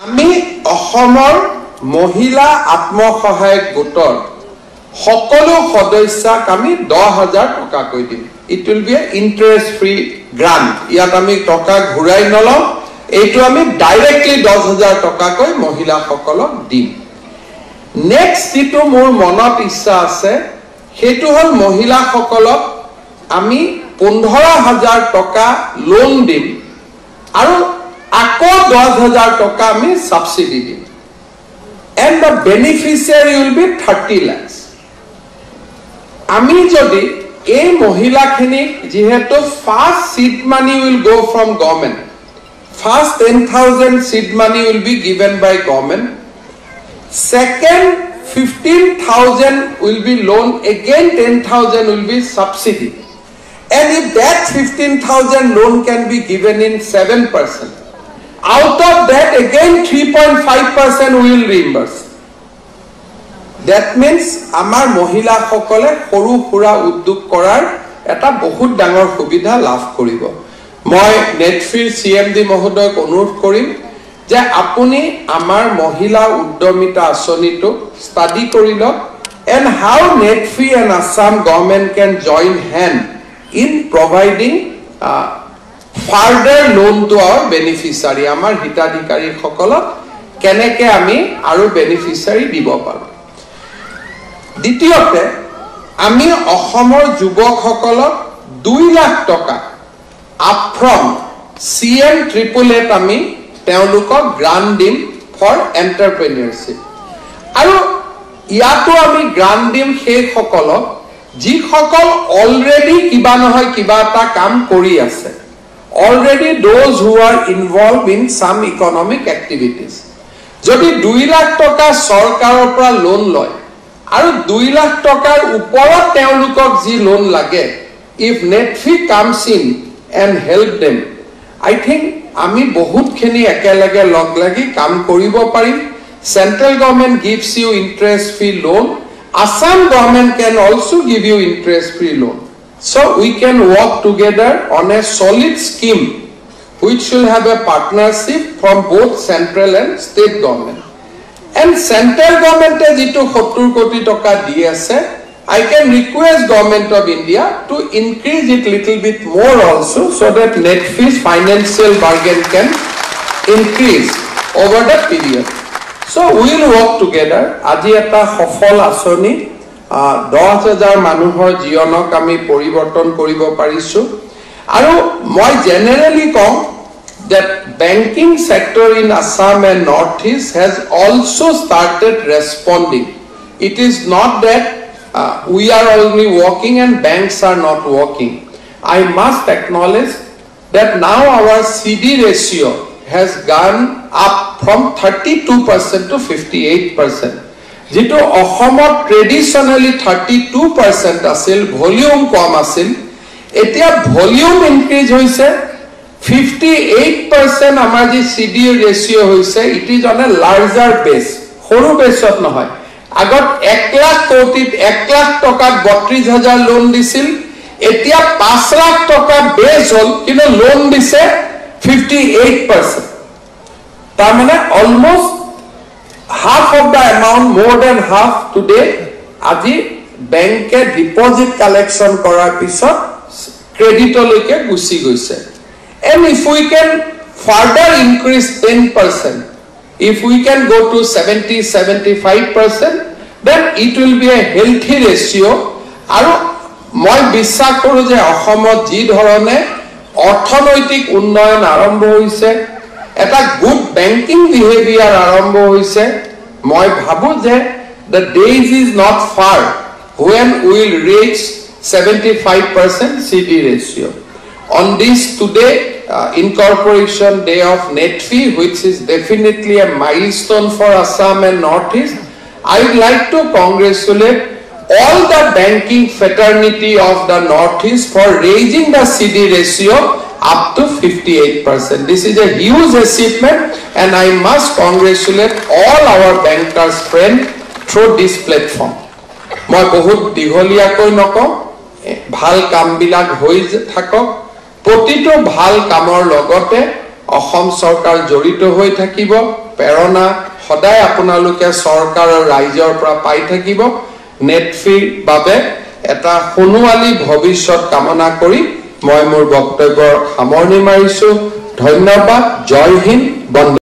আমি অসমৰ মহিলা আত্মসহায়ক গোটৰ সকলো সদস্যক আমি 10,000 টকা কৈ দিম it will be interest free grant ইয়াত আমি টকা ঘুৰাই নলম এইটো আমি ডাইৰেক্টলি 10,000 টকা কৈ মহিলা সকলক দিম নেক্সট যেটো মোৰ মনত ইচ্ছা আছে হেতু হল মহিলা সকলক আমি 15,000 টকা লোন দিম আৰু আকৌ 10,000 টকা আমি সাবসিডি দিম and the beneficiary will be 30 lakhs আমি যদি এই মহিলাখিনিক যেহেতু first seed money will go from government first 10,000 seed money will be given by government second 15,000 will be loan again 10,000 will be subsidy and if that 15,000 loan can be given in 7% out of that again 3.5% we will reimburse that means amar mohila সকলে সৰু সুৰা উদ্যোগ কৰাৰ এটা বহুত ডাঙৰ সুবিধা লাভ কৰিব মই নেটফ্ৰি সিএমডি মহোদয়ক অনুৰোধ কৰিম যে আপুনি আমাৰ মহিলা উদ্যমিতা আঁচনিটো ষ্টাডি কৰি লওক and how Netfree and Assam government can join hand in providing further loan to our beneficiary amar hitadhikari sokolok keneke ami aru beneficiary dibo paru ditiyote ami ohomor jubok sokolok 2 lakh toka upfront CM888 ami teolukok grant dim for entrepreneurship aru iato ami grant dim he sokolok ji sokol already kiba nohoy kiba ta kam kori ase already those who are involved in some economic activities jodi 2 lakh toka sarkarar pora loan loy aru 2 lakh tokar uporot teolukok ji loan lage if Netfree comes in and help them I think ami bahut khini ekelage log lagi kam koribo parim central government gives you interest free loan Assam government can also give you interest free loan so we can work together on a solid scheme which will have a partnership from both central and state government and central government jito 70 koti toka di ase I can request government of India to increase it little bit more also so that Netfree's financial bargain can increase over the period so we will work together aji eta sofol asoni 10,000 মানুহৰ জীৱনক আমি পৰিৱৰ্তন কৰিব পাৰিছো আৰু মই generally com that banking sector in Assam and Northeast has also started responding it is not that we are only working and banks are not working I must acknowledge that now our CD ratio has gone up from 32% to 58% jito ohomot traditionally 32% asil volume kom asil etia volume increase hoise 58% amar ji CD ratio hoise it is on a larger base horu base ot nohoy agot 1 lakh kotit 1 lakh tokat 32,000 loan disil etia 5 lakh toka base hol kino loan dise 58% tamane almost half of the amount more than half today aji bank e deposit collection korar pisot credit loike gusi goise and if we can further increase 10% if we can go to 70-75% then it will be a healthy ratio aru moi বিশ্বাস কৰো যে অসমত G ধৰণে অৰ্থনৈতিক উন্নয়ন আৰম্ভ হৈছে এটা গুড ব্যাংকিং বিহেভিয়ার আরম্ভ হইছে মই ভাবো যে the days is not far when we will reach 75% CD ratio on this today incorporation day of Netfree which is definitely a milestone for Assam and Northeast I would like to congratulate all the banking fraternity of the Northeast for raising the CD ratio up to 58%. This is a huge achievement and I must congratulate all our bankers friends through this platform. Moi bahut diholia koi noko bhal kam bilak hoi thakok protito bhal kamor logote Assam চৰকাৰ জড়িত হৈ থাকিব প্ৰেৰণা সদায় আপোনালোকে চৰকাৰ আৰু ৰাইজৰ পৰা পাই থাকিব নেটফ্ৰিৰ বাবে এটা সোণোৱালী ভৱিষ্যত কামনা কৰি মই মোৰ বক্তব্যৰ সামৰণি মাৰিছো ধন্যবাদ জয় হিন্দ বন্দে